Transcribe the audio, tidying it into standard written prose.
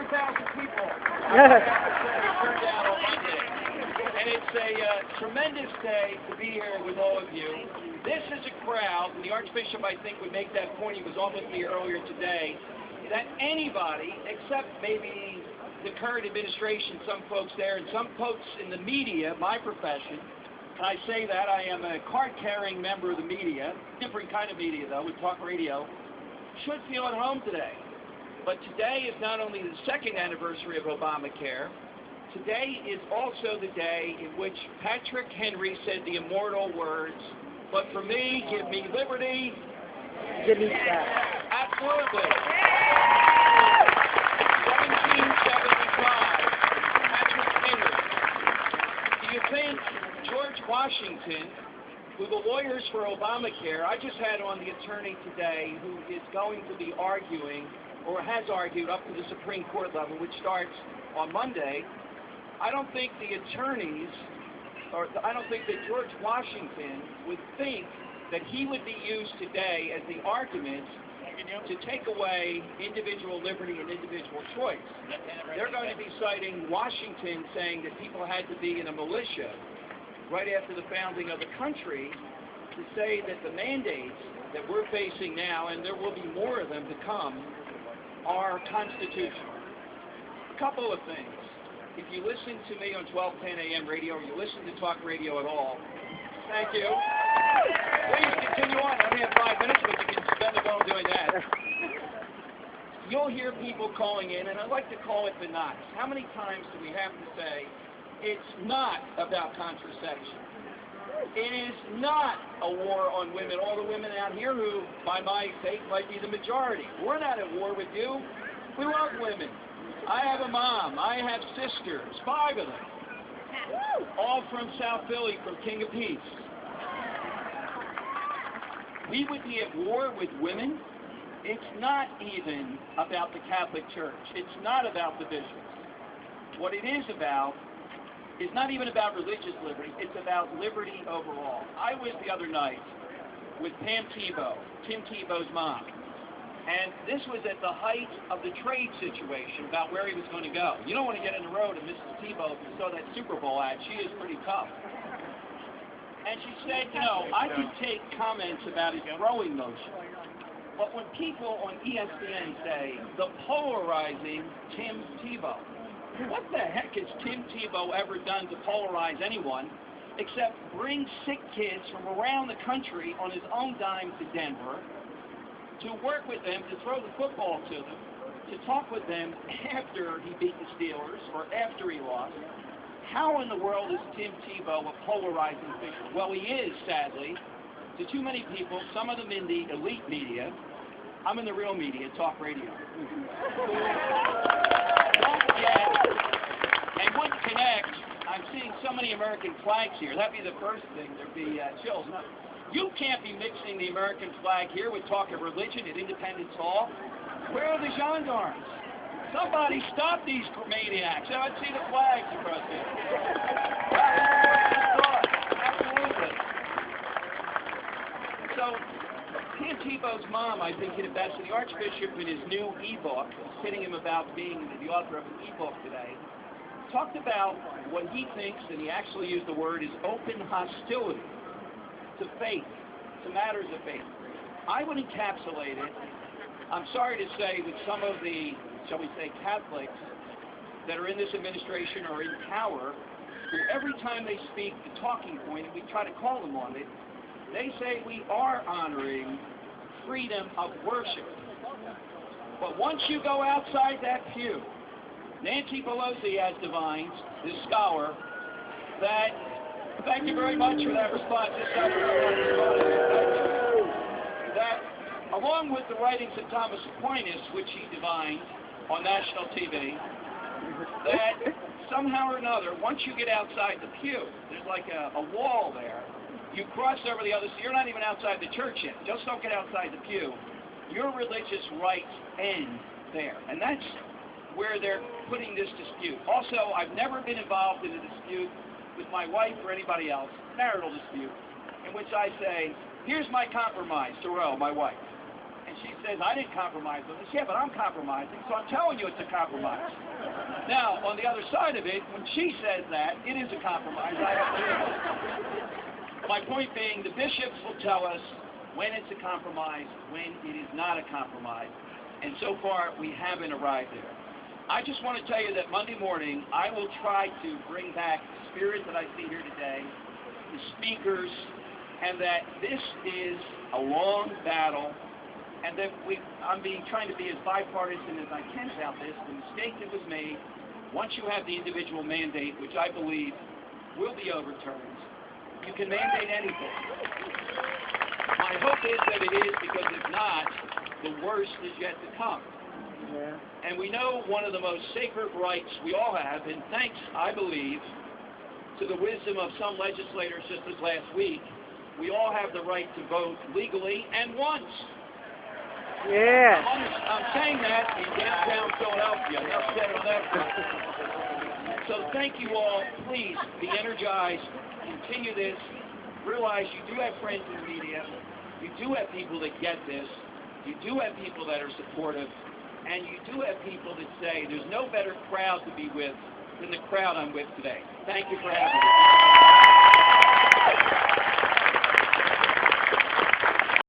people. I have to say, turned out on Monday. And it's a tremendous day to be here with all of you. This is a crowd, and the Archbishop, I think, would make that point. He was on with me earlier today, that anybody, except maybe the current administration, some folks there, and some folks in the media, my profession, and I say that, I am a card-carrying member of the media, different kind of media, though, with talk radio, should feel at home today. But today is not only the second anniversary of Obamacare, today is also the day in which Patrick Henry said the immortal words, "But for me, give me liberty." Give me that. Absolutely. 1775, Patrick Henry. Do you think George Washington, who the lawyers for Obamacare, I just had on the attorney today who is going to be arguing, or has argued up to the Supreme Court level, which starts on Monday. I don't think the attorneys, or I don't think that George Washington would think that he would be used today as the argument to take away individual liberty and individual choice. They're going to be citing Washington saying that people had to be in a militia right after the founding of the country to say that the mandates that we're facing now, and there will be more of them to come, are constitutional. A couple of things. If you listen to me on 1210 AM radio, or you listen to talk radio at all, thank you. Please continue on. I only have 5 minutes, but you can spend it all doing that. You'll hear people calling in, and I like to call it the knots. How many times do we have to say, it's not about contraception? It is not a war on women. All the women out here who, by my faith, might be the majority. We're not at war with you. We love women. I have a mom. I have sisters, 5 of them, all from South Philly, from King of Peace. We would be at war with women. It's not even about the Catholic Church. It's not about the bishops. What it is about is not even about religious liberty. It's about liberty overall. I was the other night with Pam Tebow, Tim Tebow's mom. And this was at the height of the trade situation about where he was going to go. You don't want to get in the road of Mrs. Tebow if you saw that Super Bowl ad. She is pretty tough. And she said, you know, I can take comments about his throwing motion. But when people on ESPN say, the polarizing Tim Tebow, what the heck has Tim Tebow ever done to polarize anyone except bring sick kids from around the country on his own dime to Denver, to work with them, to throw the football to them, to talk with them after he beat the Steelers or after he lost? How in the world is Tim Tebow a polarizing figure? Well, he is, sadly, to too many people, some of them in the elite media. I'm in the real media, talk radio. Don't forget, and wouldn't connect, I'm seeing so many American flags here. That'd be the first thing. There'd be chills. No, you can't be mixing the American flag here with talk of religion at Independence Hall. Where are the gendarmes? Somebody stop these maniacs. I'd see the flags across here. Absolutely. So, Tim Tebow's mom, I think, hit it best. The Archbishop, in his new e-book, hitting him about being the author of an e-book today, talked about what he thinks, and he actually used the word, is open hostility to faith, to matters of faith. I would encapsulate it, I'm sorry to say, with some of the, shall we say, Catholics that are in this administration or in power, who every time they speak the talking point, and we try to call them on it, they say we are honoring freedom of worship. But once you go outside that pew, Nancy Pelosi has divined, this scholar, that, thank you very much for that response, that along with the writings of Thomas Aquinas, which he divined on national TV, that somehow or another, once you get outside the pew, there's like a wall there, you cross over the other, so you're not even outside the church yet, just don't get outside the pew. Your religious rights end there, and that's where they're putting this dispute. Also, I've never been involved in a dispute with my wife or anybody else, marital dispute, in which I say, here's my compromise to Ro, my wife. And she says, I didn't compromise on this. Yeah, but I'm compromising, so I'm telling you it's a compromise. Now, on the other side of it, when she says that, it is a compromise. I have to My point being, the bishops will tell us when it's a compromise, when it is not a compromise. And so far, we haven't arrived there. I just want to tell you that Monday morning, I will try to bring back the spirit that I see here today, the speakers, and that this is a long battle, and that I'm trying to be as bipartisan as I can about this. The mistake that was made, once you have the individual mandate, which I believe will be overturned, you can mandate anything. My hope is that it is, because if not, the worst is yet to come. Yeah. And we know one of the most sacred rights we all have, and thanks, I believe, to the wisdom of some legislators just this last week, we all have the right to vote legally and once. Yeah. I'm saying that in downtown Philadelphia. Enough said on that front. So thank you all. Please be energized. Continue this. Realize you do have friends in the media. You do have people that get this. You do have people that are supportive. And you do have people that say there's no better crowd to be with than the crowd I'm with today. Thank you for having me.